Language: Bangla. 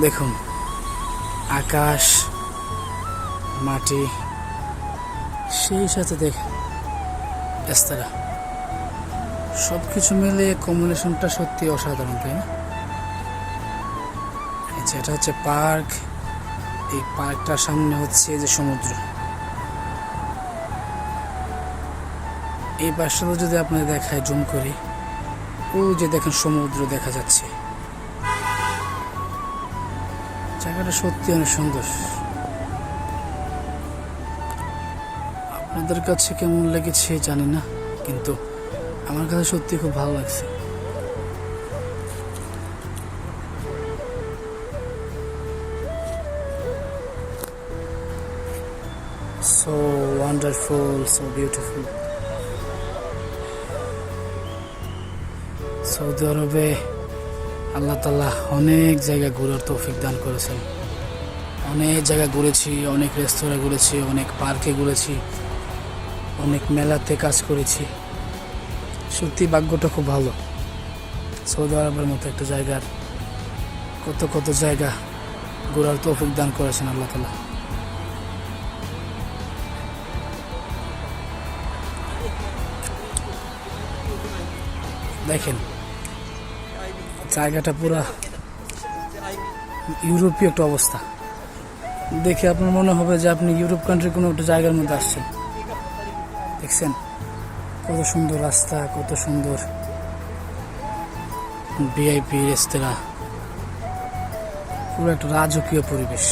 দেখুন আকাশ মাটি সেই সাথে দেখেন রেস্তোরাঁ, সব কিছু মিলে কম্বিনেশনটা সত্যি অসাধারণ, তাই না? এটা হচ্ছে পার্ক। এই পার্কটার সামনে হচ্ছে যে সমুদ্র। এই পাশটা যদি আপনাদের দেখায় জুম করে, ওই যে দেখেন সমুদ্র দেখা যাচ্ছে। জায়গাটা সত্যি অনেক সুন্দর। আপনাদের কাছে কেমন লেগেছে জানি না, কিন্তু আমার কাছে সত্যি খুব ভালো লাগছে। So wonderful, so beautiful. Saudi আরবে আল্লাহ তাআলা অনেক জায়গা ঘোরার তৌফিক দান করেছেন। অনেক জায়গা ঘুরেছি, অনেক রেস্তোরাঁ ঘুরেছি, অনেক পার্কে ঘুরেছি, অনেক মেলাতে কাজ করেছি। সত্যি ভাগ্যটা খুব ভালো। সৌদি আরবের মতো একটা জায়গার কত কত জায়গা ঘোরার তৌফিক দান করেছেন আল্লাহ তাআলা। দেখেন জায়গাটা পুরা ইউরোপীয় একটা অবস্থা। দেখে আপনার মনে হবে যে আপনি ইউরোপ কান্ট্রির কোনো একটা জায়গার মধ্যে আসছেন। দেখছেন কত সুন্দর রাস্তা, কত সুন্দর ভিআইপি রেস্তোরাঁ, পুরো একটা রাজকীয় পরিবেশ।